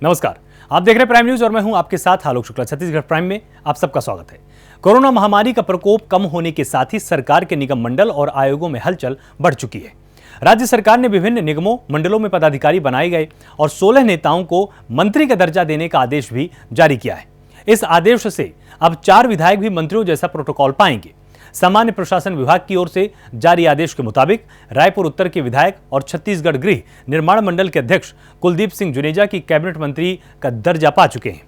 नमस्कार, आप देख रहे हैं प्राइम न्यूज और मैं हूं आपके साथ आलोक शुक्ला। छत्तीसगढ़ प्राइम में आप सबका स्वागत है। कोरोना महामारी का प्रकोप कम होने के साथ ही सरकार के निगम मंडल और आयोगों में हलचल बढ़ चुकी है। राज्य सरकार ने विभिन्न निगमों मंडलों में पदाधिकारी बनाए गए और 16 नेताओं को मंत्री का दर्जा देने का आदेश भी जारी किया है। इस आदेश से अब 4 विधायक भी मंत्रियों जैसा प्रोटोकॉल पाएंगे। सामान्य प्रशासन विभाग की ओर से जारी आदेश के मुताबिक रायपुर उत्तर के विधायक और छत्तीसगढ़ गृह निर्माण मंडल के अध्यक्ष कुलदीप सिंह जुनेजा की कैबिनेट मंत्री का दर्जा पा चुके हैं।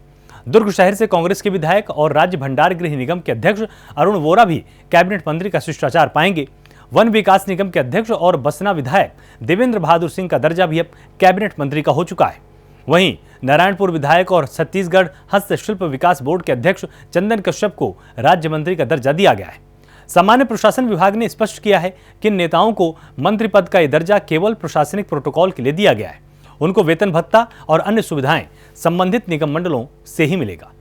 दुर्ग शहर से कांग्रेस के विधायक और राज्य भंडार गृह निगम के अध्यक्ष अरुण वोरा भी कैबिनेट मंत्री का शिष्टाचार पाएंगे। वन विकास निगम के अध्यक्ष और बसना विधायक देवेंद्र बहादुर सिंह का दर्जा भी अब कैबिनेट मंत्री का हो चुका है। वहीं नारायणपुर विधायक और छत्तीसगढ़ हस्तशिल्प विकास बोर्ड के अध्यक्ष चंदन कश्यप को राज्य मंत्री का दर्जा दिया गया है। सामान्य प्रशासन विभाग ने स्पष्ट किया है कि नेताओं को मंत्री पद का यह दर्जा केवल प्रशासनिक प्रोटोकॉल के लिए दिया गया है। उनको वेतन भत्ता और अन्य सुविधाएं संबंधित निगम मंडलों से ही मिलेगा।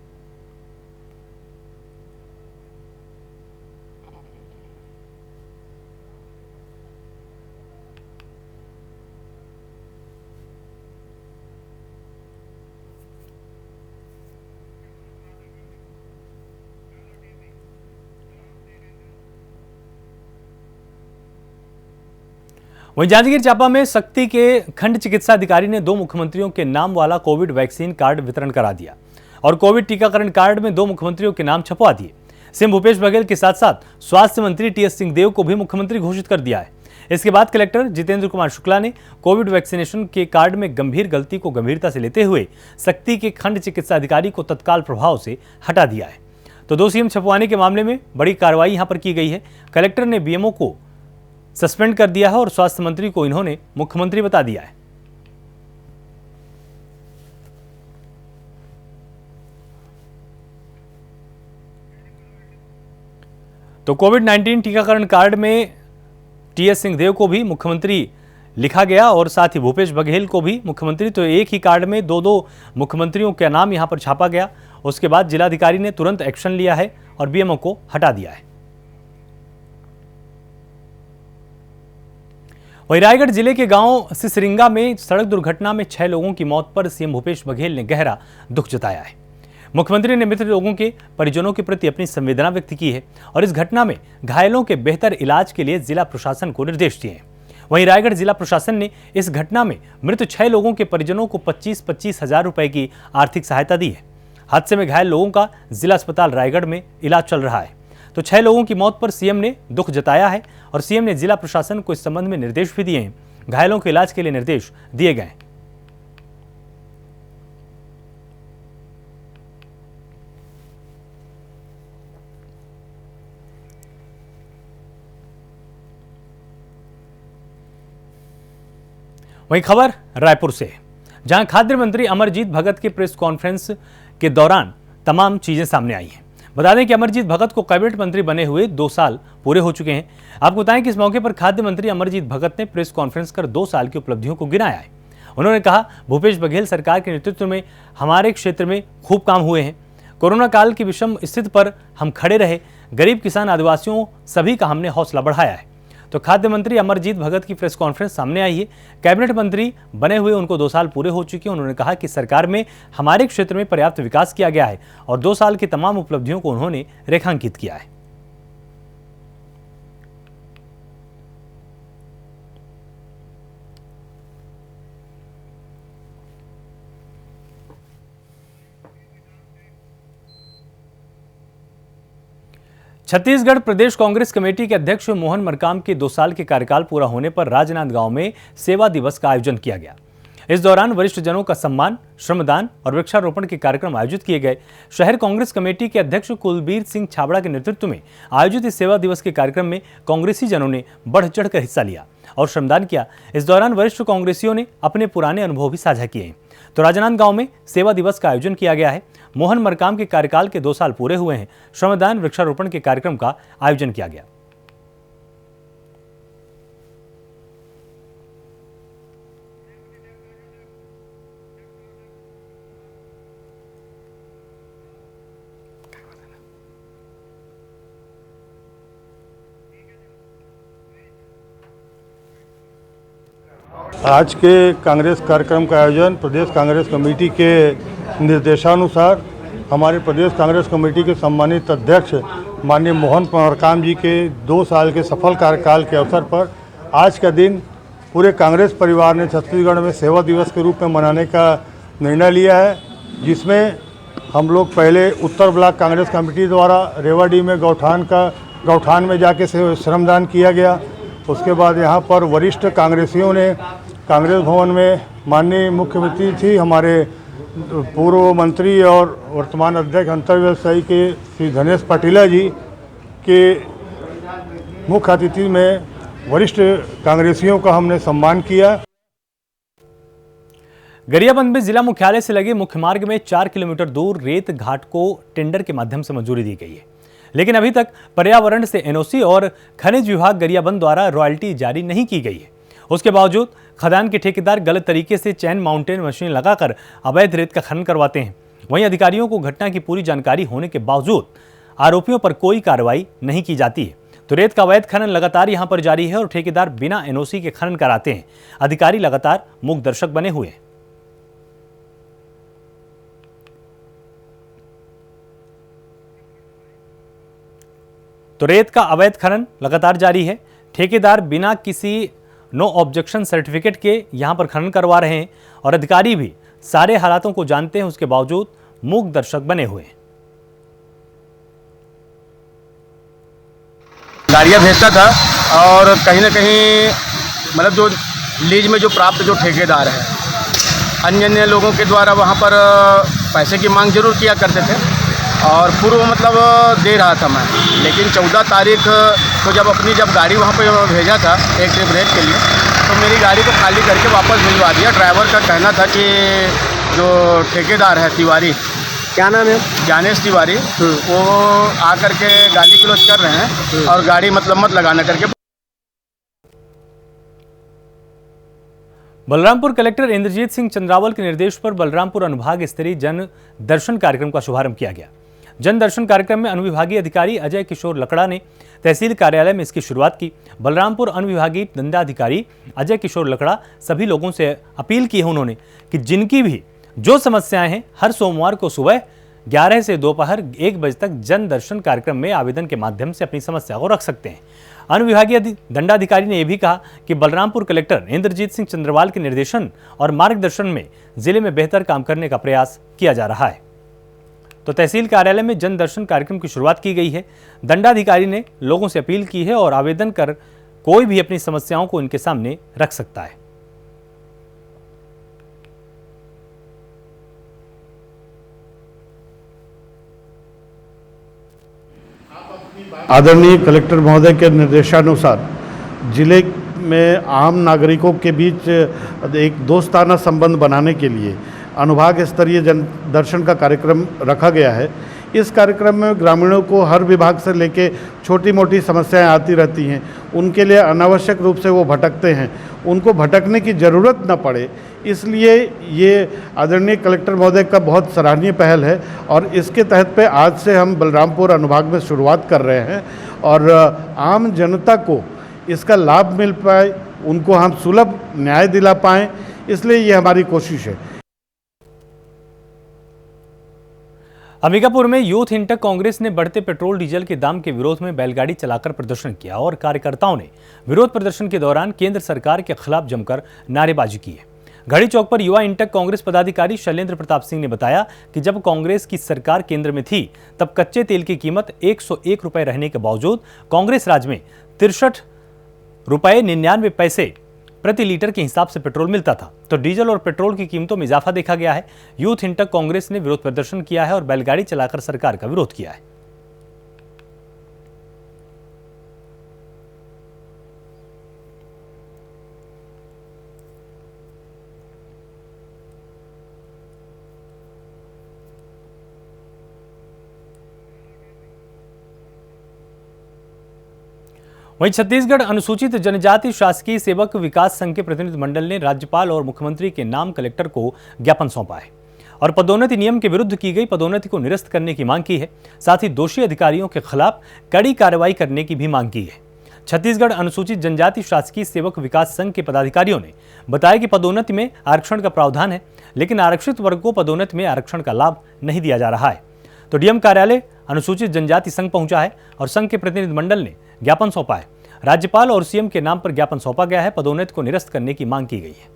वहीं जांजगीर चांपा में सक्ती के खंड चिकित्सा अधिकारी ने 2 मुख्यमंत्रियों के नाम वाला कोविड वैक्सीन कार्ड वितरण करा दिया और कोविड टीकाकरण कार्ड में 2 मुख्यमंत्रियों के नाम छपवा दिए। सीएम भूपेश बघेल के साथ साथ स्वास्थ्य मंत्री टीएस सिंहदेव को भी मुख्यमंत्री घोषित कर दिया है। इसके बाद कलेक्टर जितेंद्र कुमार शुक्ला ने कोविड वैक्सीनेशन के कार्ड में गंभीर गलती को गंभीरता से लेते हुए सक्ती के खंड चिकित्सा अधिकारी को तत्काल प्रभाव से हटा दिया है। तो 2 सीएम छपवाने के मामले में बड़ी कार्रवाई यहां पर की गई है। कलेक्टर ने बीएमओ को सस्पेंड कर दिया है और स्वास्थ्य मंत्री को इन्होंने मुख्यमंत्री बता दिया है। तो कोविड-19 टीकाकरण कार्ड में टीएस सिंहदेव को भी मुख्यमंत्री लिखा गया और साथ ही भूपेश बघेल को भी मुख्यमंत्री। तो एक ही कार्ड में 2 मुख्यमंत्रियों का नाम यहां पर छापा गया। उसके बाद जिलाधिकारी ने तुरंत एक्शन लिया है और बीएमओ को हटा दिया है। वहीं रायगढ़ जिले के गांव सिसरिंगा में सड़क दुर्घटना में 6 लोगों की मौत पर सीएम भूपेश बघेल ने गहरा दुख जताया है। मुख्यमंत्री ने मृत लोगों के परिजनों के प्रति अपनी संवेदना व्यक्त की है और इस घटना में घायलों के बेहतर इलाज के लिए जिला प्रशासन को निर्देश दिए हैं। वहीं रायगढ़ जिला प्रशासन ने इस घटना में मृत 6 लोगों के परिजनों को 25-25 हजार रुपए की आर्थिक सहायता दी है। हादसे में घायल लोगों का जिला अस्पताल रायगढ़ में इलाज चल रहा है। तो 6 लोगों की मौत पर सीएम ने दुख जताया है और सीएम ने जिला प्रशासन को इस संबंध में निर्देश भी दिए हैं। घायलों के इलाज के लिए निर्देश दिए गए हैं। वहीं खबर रायपुर से, जहां खाद्य मंत्री अमरजीत भगत के प्रेस कॉन्फ्रेंस के दौरान तमाम चीजें सामने आई हैं। बता दें कि अमरजीत भगत को कैबिनेट मंत्री बने हुए 2 साल पूरे हो चुके हैं। आपको बताएं कि इस मौके पर खाद्य मंत्री अमरजीत भगत ने प्रेस कॉन्फ्रेंस कर 2 साल की उपलब्धियों को गिनाया है। उन्होंने कहा, भूपेश बघेल सरकार के नेतृत्व में हमारे क्षेत्र में खूब काम हुए हैं। कोरोना काल की विषम स्थिति पर हम खड़े रहे। गरीब किसान आदिवासियों सभी का हमने हौसला बढ़ाया है। तो खाद्य मंत्री अमरजीत भगत की प्रेस कॉन्फ्रेंस सामने आई है। कैबिनेट मंत्री बने हुए उनको 2 साल पूरे हो चुके हैं। उन्होंने कहा कि सरकार में हमारे क्षेत्र में पर्याप्त विकास किया गया है और 2 साल की तमाम उपलब्धियों को उन्होंने रेखांकित किया है। छत्तीसगढ़ प्रदेश कांग्रेस कमेटी के अध्यक्ष मोहन मरकाम के 2 साल के कार्यकाल पूरा होने पर राजनांदगांव में सेवा दिवस का आयोजन किया गया। इस दौरान वरिष्ठ जनों का सम्मान, श्रमदान और वृक्षारोपण के कार्यक्रम आयोजित किए गए। शहर कांग्रेस कमेटी के अध्यक्ष कुलबीर सिंह छाबड़ा के नेतृत्व में आयोजित इस सेवा दिवस के कार्यक्रम में कांग्रेसी जनों ने बढ़ चढ़कर हिस्सा लिया और श्रमदान किया। इस दौरान वरिष्ठ कांग्रेसियों ने अपने पुराने अनुभव भी साझा किए। तो राजनांदगांव में सेवा दिवस का आयोजन किया गया है। मोहन मरकाम के कार्यकाल के 2 साल पूरे हुए हैं। श्रमदान, वृक्षारोपण के कार्यक्रम का आयोजन किया गया। आज के कांग्रेस कार्यक्रम का आयोजन प्रदेश कांग्रेस कमेटी के निर्देशानुसार हमारे प्रदेश कांग्रेस कमेटी के सम्मानित अध्यक्ष माननीय मोहन मरकाम जी के 2 साल के सफल कार्यकाल के अवसर पर आज का दिन पूरे कांग्रेस परिवार ने छत्तीसगढ़ में सेवा दिवस के रूप में मनाने का निर्णय लिया है, जिसमें हम लोग पहले उत्तर ब्लॉक कांग्रेस कमेटी द्वारा रेवाडी में गौठान में जाके श्रमदान किया गया। उसके बाद यहाँ पर वरिष्ठ कांग्रेसियों ने कांग्रेस भवन में माननीय मुख्यमंत्री थी हमारे पूर्व मंत्री और वर्तमान अध्यक्ष अंतर्व्यवसायी के श्री धनेश पाटिला जी के मुख्य अतिथि में वरिष्ठ कांग्रेसियों का हमने सम्मान किया। गरियाबंद में जिला मुख्यालय से लगे मुख्य मार्ग में 4 किलोमीटर दूर रेत घाट को टेंडर के माध्यम से मंजूरी दी गई है, लेकिन अभी तक पर्यावरण से एनओसी और खनिज विभाग गरियाबंद द्वारा रॉयल्टी जारी नहीं की गई है। उसके बावजूद खदान के ठेकेदार गलत तरीके से चैन माउंटेन मशीन लगाकर अवैध रेत का खनन करवाते हैं। वहीं अधिकारियों को घटना की पूरी जानकारी होने के बावजूद आरोपियों पर कोई कार्रवाई नहीं की जाती है। तो रेत का अवैध खनन लगातार यहां पर जारी है और ठेकेदार बिना एनओसी के खनन कराते हैं। अधिकारी लगातार मूक दर्शक बने हुए हैं। तो रेत का अवैध खनन लगातार जारी है। ठेकेदार बिना किसी नो ऑब्जेक्शन सर्टिफिकेट के यहां पर खनन करवा रहे हैं और अधिकारी भी सारे हालातों को जानते हैं, उसके बावजूद मूक दर्शक बने हुए हैं। गाड़ियाँ भेजता था और कहीं ना कहीं मतलब जो लीज में जो प्राप्त जो ठेकेदार है अन्य लोगों के द्वारा वहाँ पर पैसे की मांग जरूर किया करते थे और पूर्व मतलब दे रहा था मैं, लेकिन 14 तारीख को जब गाड़ी वहाँ पे भेजा था एक ट्रिप रेट के लिए, तो मेरी गाड़ी को खाली करके वापस भिजवा दिया। ड्राइवर का कहना था कि जो ठेकेदार है तिवारी, क्या नाम है, ज्ञानेश तिवारी, वो आकर के गाली गलौज कर रहे हैं और गाड़ी मतलब मत लगाना करके। बलरामपुर कलेक्टर इंद्रजीत सिंह चंद्रावल के निर्देश पर बलरामपुर अनुभाग स्तरीय जन दर्शन कार्यक्रम का शुभारंभ किया गया। जन दर्शन कार्यक्रम में अनुविभागीय अधिकारी अजय किशोर लकड़ा ने तहसील कार्यालय में इसकी शुरुआत की। बलरामपुर अनुविभागीय दंडाधिकारी अजय किशोर लकड़ा सभी लोगों से अपील की है उन्होंने कि जिनकी भी जो समस्याएं हैं हर सोमवार को सुबह 11 से दोपहर 1 बजे तक जन दर्शन कार्यक्रम में आवेदन के माध्यम से अपनी समस्या को रख सकते हैं। अनुविभागीय दंडाधिकारी ने यह भी कहा कि बलरामपुर कलेक्टर इंद्रजीत सिंह चंद्रवाल के निर्देशन और मार्गदर्शन में जिले में बेहतर काम करने का प्रयास किया जा रहा है। तो तहसील कार्यालय में जन दर्शन कार्यक्रम की शुरुआत की गई है। दंडाधिकारी ने लोगों से अपील की है और आवेदन कर कोई भी अपनी समस्याओं को इनके सामने रख सकता है। आदरणीय कलेक्टर महोदय के निर्देशानुसार जिले में आम नागरिकों के बीच एक दोस्ताना संबंध बनाने के लिए अनुभाग स्तरीय जन दर्शन का कार्यक्रम रखा गया है। इस कार्यक्रम में ग्रामीणों को हर विभाग से लेके छोटी मोटी समस्याएं आती रहती हैं, उनके लिए अनावश्यक रूप से वो भटकते हैं, उनको भटकने की ज़रूरत न पड़े, इसलिए ये आदरणीय कलेक्टर महोदय का बहुत सराहनीय पहल है और इसके तहत पे आज से हम बलरामपुर अनुभाग में शुरुआत कर रहे हैं और आम जनता को इसका लाभ मिल पाए, उनको हम सुलभ न्याय दिला पाएँ, इसलिए ये हमारी कोशिश है। अंबिकापुर में यूथ इंटक कांग्रेस ने बढ़ते पेट्रोल डीजल के दाम के विरोध में बैलगाड़ी चलाकर प्रदर्शन किया और कार्यकर्ताओं ने विरोध प्रदर्शन के दौरान केंद्र सरकार के खिलाफ जमकर नारेबाजी की है। घड़ी चौक पर युवा इंटक कांग्रेस पदाधिकारी शैलेंद्र प्रताप सिंह ने बताया कि जब कांग्रेस की सरकार केंद्र में थी तब कच्चे तेल की कीमत 101 रुपए रहने के बावजूद कांग्रेस राज में 63 रुपए 99 पैसे प्रति लीटर के हिसाब से पेट्रोल मिलता था। तो डीजल और पेट्रोल की कीमतों में इजाफा देखा गया है। यूथ इंटक कांग्रेस ने विरोध प्रदर्शन किया है और बैलगाड़ी चलाकर सरकार का विरोध किया है। वहीं छत्तीसगढ़ अनुसूचित जनजाति शासकीय सेवक विकास संघ के प्रतिनिधि मंडल ने राज्यपाल और मुख्यमंत्री के नाम कलेक्टर को ज्ञापन सौंपा है और पदोन्नति नियम के विरुद्ध की गई पदोन्नति को निरस्त करने की मांग की है। साथ ही दोषी अधिकारियों के खिलाफ कड़ी कार्रवाई करने की भी मांग की है। छत्तीसगढ़ अनुसूचित जनजाति शासकीय सेवक विकास संघ के पदाधिकारियों ने बताया कि पदोन्नति में आरक्षण का प्रावधान है, लेकिन आरक्षित वर्ग को पदोन्नति में आरक्षण का लाभ नहीं दिया जा रहा है। तो डीएम कार्यालय अनुसूचित जनजाति संघ पहुंचा है और संघ के प्रतिनिधि मंडल ने ज्ञापन सौंपा है। राज्यपाल और सीएम के नाम पर ज्ञापन सौंपा गया है। पदोन्नति को निरस्त करने की मांग की गई है।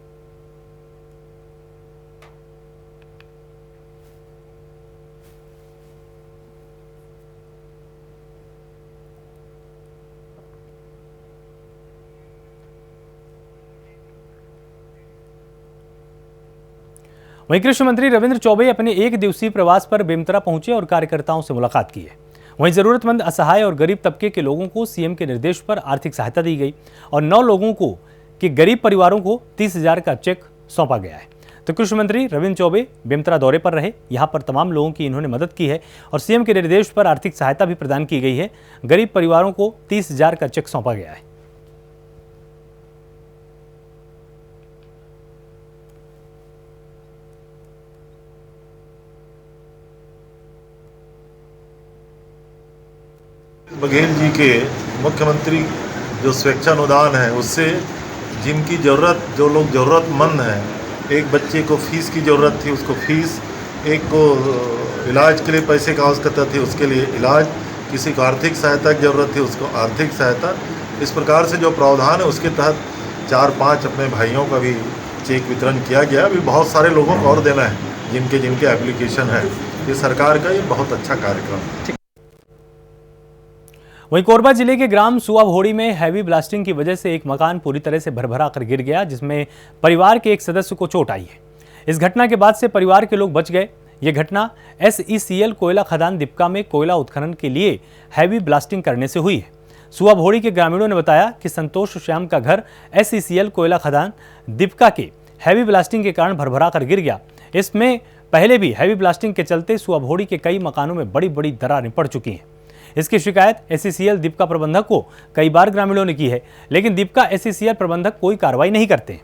वहीं कृषि मंत्री रविंद्र चौबे अपने एक दिवसीय प्रवास पर बेमेतरा पहुंचे और कार्यकर्ताओं से मुलाकात की है। वहीं जरूरतमंद, असहाय और गरीब तबके के लोगों को सीएम के निर्देश पर आर्थिक सहायता दी गई और 9 लोगों को के गरीब परिवारों को 30,000 का चेक सौंपा गया है। तो कृषि मंत्री रविंद्र चौबे बेमेतरा दौरे पर रहे। यहां पर तमाम लोगों की इन्होंने मदद की है और सीएम के निर्देश पर आर्थिक सहायता भी प्रदान की गई है। गरीब परिवारों को 30,000 का चेक सौंपा गया है। बघेल जी के मुख्यमंत्री जो स्वेच्छा अनुदान है उससे जिनकी ज़रूरत, जो लोग ज़रूरतमंद हैं, एक बच्चे को फ़ीस की ज़रूरत थी उसको फ़ीस, एक को इलाज के लिए पैसे की आवश्यकता थी उसके लिए इलाज, किसी को आर्थिक सहायता की ज़रूरत थी उसको आर्थिक सहायता। इस प्रकार से जो प्रावधान है उसके तहत 4-5 अपने भाइयों का भी चेक वितरण किया गया। अभी बहुत सारे लोगों को और देना है जिनके एप्लीकेशन है। ये सरकार का ये बहुत अच्छा कार्यक्रम है। वहीं कोरबा जिले के ग्राम सुआभोड़ी में हैवी ब्लास्टिंग की वजह से एक मकान पूरी तरह से भरभरा कर गिर गया, जिसमें परिवार के एक सदस्य को चोट आई है। इस घटना के बाद से परिवार के लोग बच गए। ये घटना SECL कोयला खदान दीपका में कोयला उत्खनन के लिए हैवी ब्लास्टिंग करने से हुई है। सुआभोड़ी के ग्रामीणों ने बताया कि संतोष श्याम का घर SECL कोयला खदान दीपका के हैवी ब्लास्टिंग के कारण भरभरा कर गिर गया। इसमें पहले भी हैवी ब्लास्टिंग के चलते सुआभोड़ी के कई मकानों में बड़ी बड़ी दरारें पड़ चुकी हैं। इसकी शिकायत SECL दीपका प्रबंधक को कई बार ग्रामीणों ने की है, लेकिन दीपका SECL प्रबंधक कोई कार्रवाई नहीं करते हैं।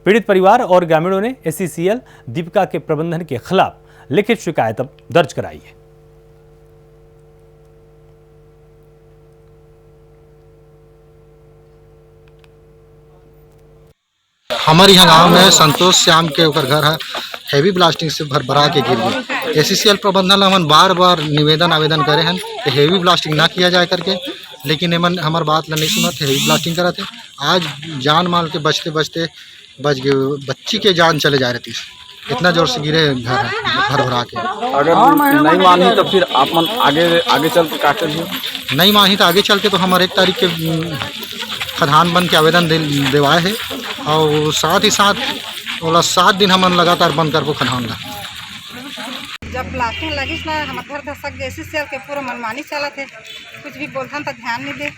पीड़ित परिवार और ग्रामीणों ने SECL दीपका के प्रबंधन के खिलाफ लिखित शिकायत अब दर्ज कराई है। हमारे यहाँ गांव में संतोष श्याम के ऊपर घर है, हैवी ब्लास्टिंग से भरभरा के गिर गई। SECL प्रबंधन हमन बार बार आवेदन करे हैं कि हैवी ब्लास्टिंग ना किया जाए करके, लेकिन एमन हमार बात ला नहीं सुनत, हैवी ब्लास्टिंग करा थे। आज जान माल के बचते बचते बच गए, बच्ची के जान चले जा रही थी, इतना जोर से गिरे घर भरभरा के। अगर नहीं मानी तो फिर आप मन आगे चल के क्या करिए? नहीं मानी तो आगे चल के तो हमारे 1 तारीख के खदान बंद के आवेदन दिलवाए है और साथ ही साथ 7 दिन हमन लगातार बंद कर को खदान ला। जब ब्लास्टिंग लगी ना हमारे घर धसक गए, SECL के पूरा मनमानी चला थे, कुछ भी बोलथन तो ध्यान नहीं दे।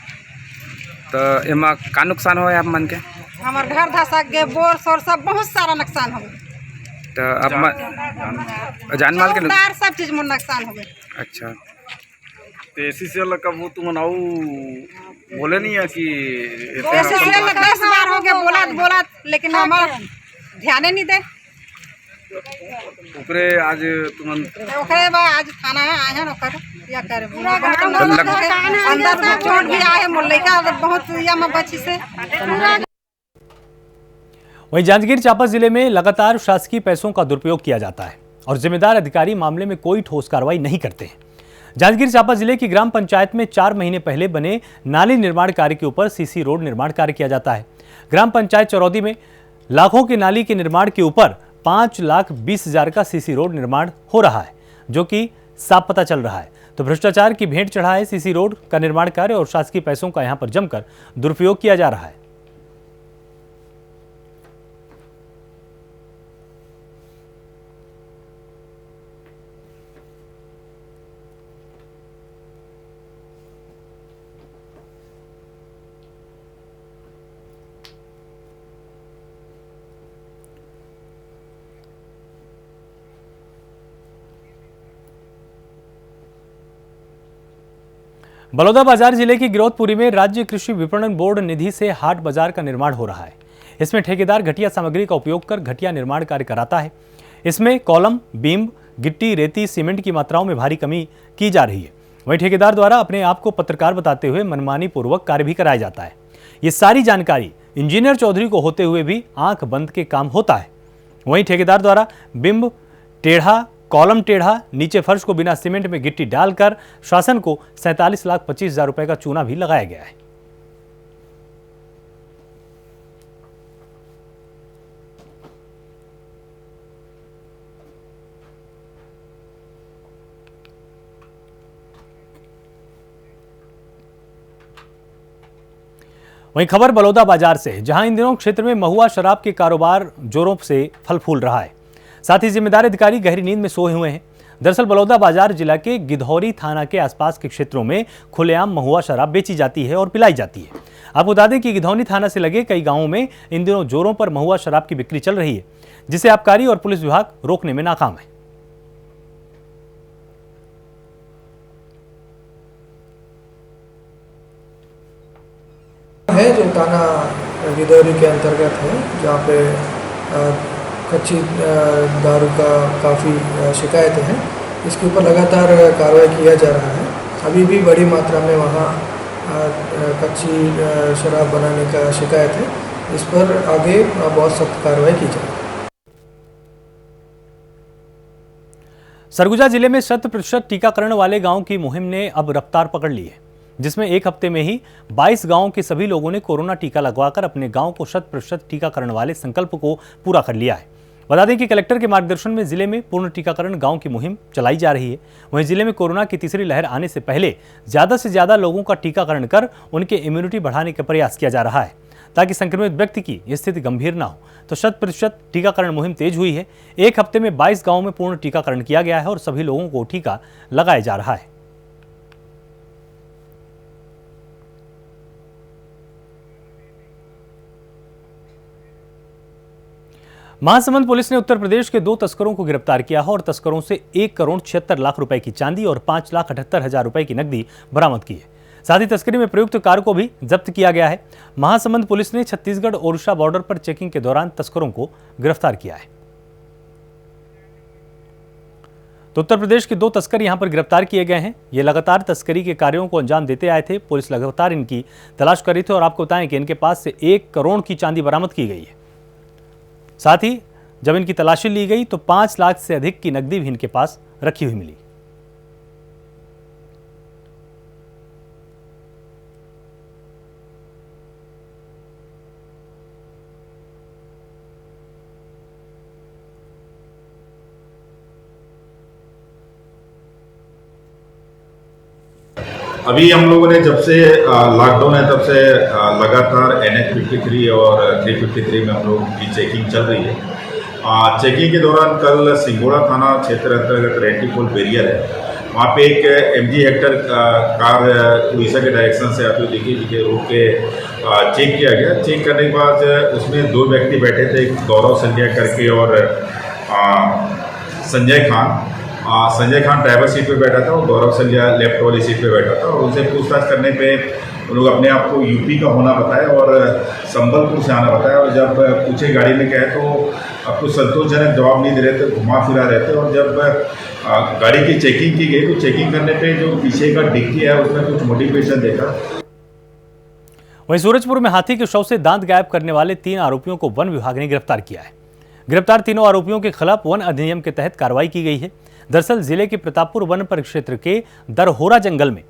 तो एमा का नुकसान हो आप मन के? हमारे घर धसक गए, बोर सोर सब बहुत सारा नुकसान हो गए। तो अब जान माल के सब चीज में नुकसान हो गए। अच्छा, तो SECL का वो तुम मनाऊ बोले नहीं है कि SECL 10 बार हो गए बोला, लेकिन हमारा ध्यान नहीं दे। ओकरे आज तुम ओकरे बा आज थाना आए हैं ओकर या करे अंदर चोट भी आए लड़का बहुत या में बची से। वहीं जांजगीर चांपा जिले में लगातार शासकीय पैसों का दुरुपयोग किया जाता है और जिम्मेदार अधिकारी मामले में कोई ठोस कार्रवाई नहीं करते हैं। जांजगीर चांपा जिले की ग्राम पंचायत में 4 महीने पहले बने नाली निर्माण कार्य के ऊपर CC रोड निर्माण कार्य किया जाता है। ग्राम पंचायत चरौदी में लाखों की नाली के निर्माण के ऊपर 5,20,000 का CC रोड निर्माण हो रहा है, जो कि साफ पता चल रहा है। तो भ्रष्टाचार की भेंट चढ़ा है CC रोड का निर्माण कार्य और शासकीय पैसों का यहां पर जमकर दुरुपयोग किया जा रहा है। बलौदाबाजार जिले की गिरौदपुरी में राज्य कृषि विपणन बोर्ड निधि से हाट बाजार का निर्माण हो रहा है। इसमें ठेकेदार घटिया सामग्री का उपयोग कर घटिया निर्माण कार्य कराता है। इसमें कॉलम, बीम, गिट्टी, रेती, सीमेंट की मात्राओं में भारी कमी की जा रही है। वहीं ठेकेदार द्वारा अपने आप को पत्रकार बताते हुए मनमानी पूर्वक कार्य भी कराया जाता है। ये सारी जानकारी इंजीनियर चौधरी को होते हुए भी आंख बंद के काम होता है। वहीं ठेकेदार द्वारा बिंब टेढ़ा, कॉलम टेढ़ा, नीचे फर्श को बिना सीमेंट में गिट्टी डालकर शासन को 47,25,000 रुपए का चूना भी लगाया गया है। वहीं खबर बलौदा बाजार से, जहां इन दिनों क्षेत्र में महुआ शराब के कारोबार जोरों से फल फूल रहा है। साथ ही जिम्मेदार अधिकारी गहरी नींद में सोए हुए हैं। दरअसल बलौदा बाजार जिला के गिधौरी थाना के आसपास के क्षेत्रों में खुलेआम महुआ शराब बेची जाती है और पिलाई जाती है। आपको बता दें कि गिधौरी थाना से लगे कई गांवों में इन दिनों जोरों पर महुआ शराब की बिक्री चल रही है, जिसे आबकारी और पुलिस विभाग रोकने में नाकाम है। जो थाना गिधौरी के अंतर्गत है, जहाँ पे कच्ची दारू का काफ़ी शिकायतें हैं। इसके ऊपर लगातार कार्रवाई किया जा रहा है। अभी भी बड़ी मात्रा में वहाँ कच्ची शराब बनाने का शिकायत है। इस पर आगे बहुत सख्त कार्रवाई की जाए। सरगुजा जिले में 100% टीकाकरण वाले गांव की मुहिम ने अब रफ्तार पकड़ ली है, जिसमें एक हफ्ते में ही 22 गांवों के सभी लोगों ने कोरोना टीका लगवाकर अपने गांव को 100% टीकाकरण वाले संकल्प को पूरा कर लिया है। बता दें कि कलेक्टर के मार्गदर्शन में जिले में पूर्ण टीकाकरण गांव की मुहिम चलाई जा रही है। वहीं जिले में कोरोना की तीसरी लहर आने से पहले ज्यादा से ज्यादा लोगों का टीकाकरण कर उनके इम्यूनिटी बढ़ाने का प्रयास किया जा रहा है, ताकि संक्रमित व्यक्ति की स्थिति गंभीर ना हो। तो 100% टीकाकरण मुहिम तेज हुई है। एक हफ्ते में 22 गाँवों में पूर्ण टीकाकरण किया गया है और सभी लोगों को टीका लगाया जा रहा है। महासमुंद पुलिस ने उत्तर प्रदेश के 2 तस्करों को गिरफ्तार किया है और तस्करों से 1 करोड़ 76 लाख रुपए की चांदी और 5,78,000 रुपए की नकदी बरामद की है। साथ ही तस्करी में प्रयुक्त कार को भी जब्त किया गया है। महासमुंद पुलिस ने छत्तीसगढ़ ओडिशा बॉर्डर पर चेकिंग के दौरान तस्करों को गिरफ्तार किया है। तो उत्तर प्रदेश के 2 तस्कर यहां पर गिरफ्तार किए गए हैं। ये लगातार तस्करी के कार्यों को अंजाम देते आए थे। पुलिस लगातार इनकी तलाश कर रही थी और आपको बताएं कि इनके पास से 1 करोड़ की चांदी बरामद की गई है। साथ ही जब इनकी तलाशी ली गई तो 5 लाख से अधिक की नकदी भी इनके पास रखी हुई मिली। अभी हम लोगों ने जब से लॉकडाउन है तब से लगातार NH 53 और 353 में हम लोग की चेकिंग चल रही है। चेकिंग के दौरान कल सिंगोड़ा थाना क्षेत्र अंतर्गत रेंटीपोल बैरियर है, वहाँ पे एक MG हेक्टर कार उड़ीसा के डायरेक्शन से आती हुई दिखी, जिसे रोक के चेक किया गया। चेक करने के बाद उसमें 2 व्यक्ति बैठे थे, एक गौरव संजय करके और संजय खान। संजय खान ड्राइवर सीट पे बैठा था और गौरव संजय लेफ्ट वाली सीट पे बैठा था। और उनसे पूछताछ करने पे उन लोग अपने आप को यूपी का होना बताया और संबलपुर से आना बताया। और जब पूछे गाड़ी में क्या है तो आपको संतोषजनक जवाब नहीं दे रहे थे, घुमा फिरा रहे थे। और जब गाड़ी की चेकिंग की गई तो चेकिंग करने पे जो पीछे का डिक्की है उसमें कुछ मॉडिफिकेशन देखा। वहीं सूरजपुर में हाथी के शव से दांत गायब करने वाले 3 आरोपियों को वन विभाग ने गिरफ्तार किया है। गिरफ्तार तीनों आरोपियों के खिलाफ वन अधिनियम के तहत कार्रवाई की गई है। दरअसल जिले के प्रतापपुर वन परिक्षेत्र के दरहोरा जंगल में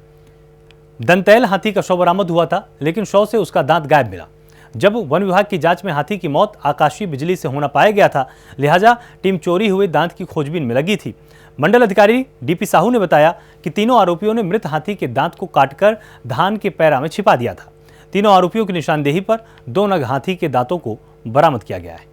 दंतैल हाथी का शव बरामद हुआ था, लेकिन शव से उसका दांत गायब मिला। जब वन विभाग की जांच में हाथी की मौत आकाशीय बिजली से होना पाया गया था, लिहाजा टीम चोरी हुए दांत की खोजबीन में लगी थी। मंडल अधिकारी DP साहू ने बताया कि तीनों आरोपियों ने मृत हाथी के दांत को काटकर धान के पैरा में छिपा दिया था। तीनों आरोपियों की निशानदेही पर 2 नग हाथी के दांतों को बरामद किया गया है।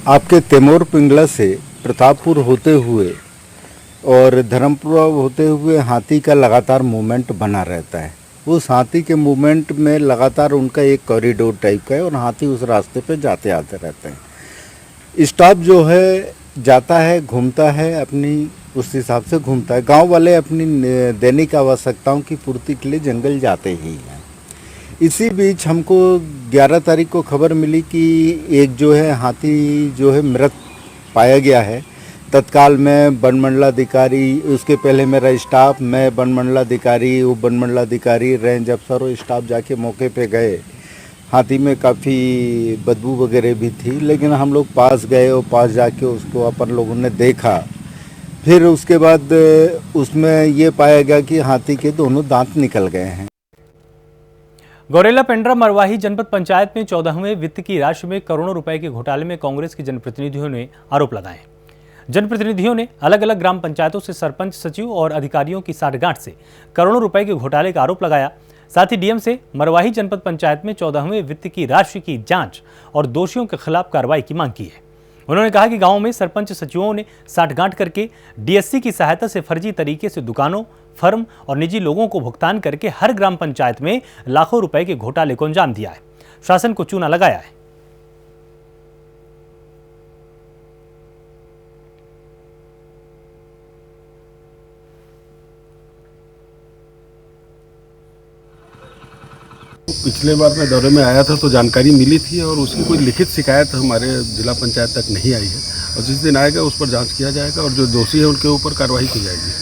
आपके तैमूर पिंगला से प्रतापपुर होते हुए और धर्मपुरा होते हुए हाथी का लगातार मूवमेंट बना रहता है। उस हाथी के मूवमेंट में लगातार उनका एक कॉरिडोर टाइप का है और हाथी उस रास्ते पे जाते आते रहते हैं। स्टाफ जो है जाता है, घूमता है, अपनी उस हिसाब से घूमता है। गांव वाले अपनी दैनिक आवश्यकताओं की पूर्ति के लिए जंगल जाते ही हैं। इसी बीच हमको 11 तारीख को खबर मिली कि एक जो है हाथी जो है मृत पाया गया है। तत्काल मैं वन मंडलाधिकारी, उसके पहले मेरा स्टाफ, मैं वन मंडलाधिकारी, उप वन मंडलाधिकारी, रेंज अफसर और स्टाफ जाके मौके पे गए। हाथी में काफ़ी बदबू वगैरह भी थी, लेकिन हम लोग पास गए और पास जाके उसको अपन लोगों ने देखा। फिर उसके बाद उसमें ये पाया गया कि हाथी के दोनों दांत निकल गए हैं। गौरेला पेंड्रा मरवाही जनपद पंचायत में 14वें वित्त की राशि में करोड़ों रुपए के घोटाले में कांग्रेस के जनप्रतिनिधियों ने आरोप लगाए। जनप्रतिनिधियों ने अलग अलग ग्राम पंचायतों से सरपंच, सचिव और अधिकारियों की साठगांठ से करोड़ों रुपए के घोटाले का आरोप लगाया। साथ ही डीएम से मरवाही जनपद पंचायत में 14वें वित्त की राशि की जांच और दोषियों के खिलाफ कार्रवाई की मांग की है। उन्होंने कहा कि गांव में सरपंच, सचिवों ने साठगांठ करके डीएससी की सहायता से फर्जी तरीके से दुकानों, फर्म और निजी लोगों को भुगतान करके हर ग्राम पंचायत में लाखों रुपए के घोटाले को अंजाम दिया है। शासन को चूना लगाया है। पिछले बार मैं दौरे में आया था तो जानकारी मिली थी और उसकी कोई लिखित शिकायत हमारे जिला पंचायत तक नहीं आई है और जिस दिन आएगा उस पर जांच किया जाएगा और जो दोषी है उनके ऊपर कार्रवाई की जाएगी।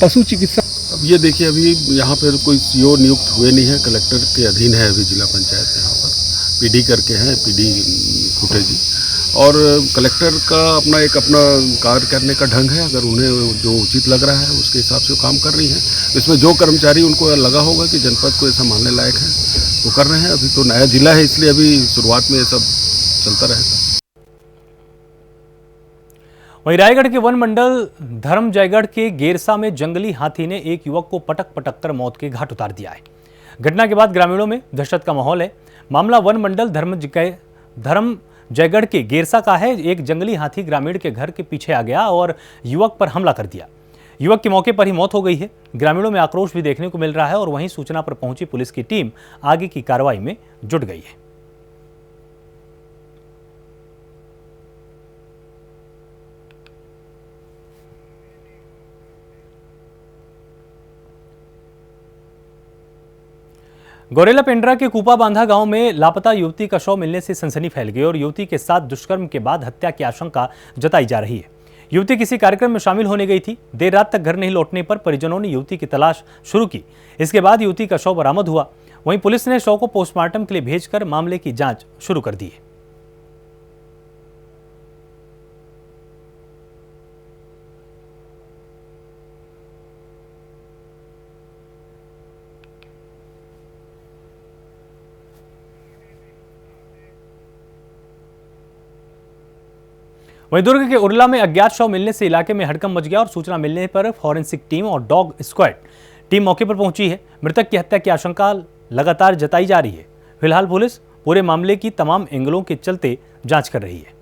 पशु चिकित्सा अब ये देखिए, अभी यहाँ पर कोई सीओ नियुक्त हुए नहीं है, कलेक्टर के अधीन है अभी जिला पंचायत। यहाँ पर पीडी करके हैं, पीडी खुटे जी, और कलेक्टर का अपना कार्य करने का ढंग है। अगर उन्हें जो उचित लग रहा है उसके हिसाब से वो काम कर रही हैं। इसमें जो कर्मचारी उनको लगा होगा कि जनपद को संभालने लायक है वो कर रहे हैं। अभी तो नया जिला है इसलिए अभी शुरुआत में ये सब चलता रहेगा। वहीं रायगढ़ के वन मंडल धर्म जयगढ़ के गेरसा में जंगली हाथी ने एक युवक को पटक कर मौत के घाट उतार दिया है। घटना के बाद ग्रामीणों में दहशत का माहौल है। मामला वन मंडल धर्म जयगढ़ के गेरसा का है। एक जंगली हाथी ग्रामीण के घर के पीछे आ गया और युवक पर हमला कर दिया। युवक की मौके पर ही मौत हो गई है। ग्रामीणों में आक्रोश भी देखने को मिल रहा है और वहीं सूचना पर पहुंची पुलिस की टीम आगे की कार्रवाई में जुट गई है। गौरेला पेंड्रा के कूपा बांधा गांव में लापता युवती का शव मिलने से सनसनी फैल गई और युवती के साथ दुष्कर्म के बाद हत्या की आशंका जताई जा रही है। युवती किसी कार्यक्रम में शामिल होने गई थी। देर रात तक घर नहीं लौटने पर परिजनों ने युवती की तलाश शुरू की। इसके बाद युवती का शव बरामद हुआ। वहीं पुलिस ने शव को पोस्टमार्टम के लिए भेजकर मामले की जांच शुरू कर दी है। वहीं दुर्ग के उरला में अज्ञात शव मिलने से इलाके में हड़कंप मच गया और सूचना मिलने पर फॉरेंसिक टीम और डॉग स्क्वाड टीम मौके पर पहुंची है। मृतक की हत्या की आशंका लगातार जताई जा रही है। फिलहाल पुलिस पूरे मामले की तमाम एंगलों के चलते जांच कर रही है।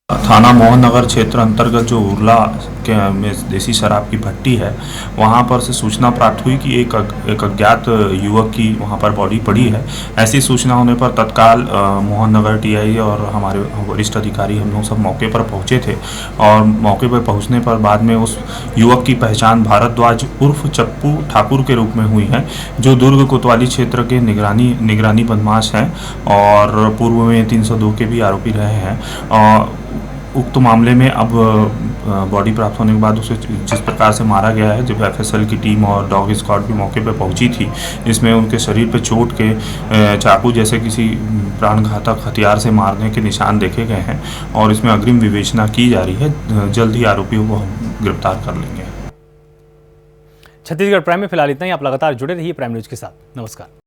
थाना मोहन नगर क्षेत्र अंतर्गत जो उरला के में देसी शराब की भट्टी है, वहाँ पर से सूचना प्राप्त हुई कि एक अज्ञात युवक की वहाँ पर बॉडी पड़ी है। ऐसी सूचना होने पर तत्काल मोहन नगर टीआई और हमारे वरिष्ठ अधिकारी हम लोग सब मौके पर पहुँचे थे और मौके पर पहुँचने पर बाद में उस युवक की पहचान भारद्वाज उर्फ चप्पू ठाकुर के रूप में हुई है, जो दुर्ग कोतवाली क्षेत्र के निगरानी बदमाश हैं और पूर्व में 302 के भी आरोपी रहे हैं। और उक्त मामले में अब बॉडी प्राप्त होने के बाद उसे जिस प्रकार से मारा गया है, जब एफएसएल की टीम और डॉग स्क्वाड भी मौके पर पहुंची थी, इसमें उनके शरीर पर चोट के चाकू जैसे किसी प्राणघातक हथियार से मारने के निशान देखे गए हैं और इसमें अग्रिम विवेचना की जा रही है। जल्द ही आरोपियों को हम गिरफ्तार कर लेंगे। छत्तीसगढ़ प्राइम में फिलहाल इतना ही। आप लगातार जुड़े रहिए प्राइम न्यूज के साथ। नमस्कार।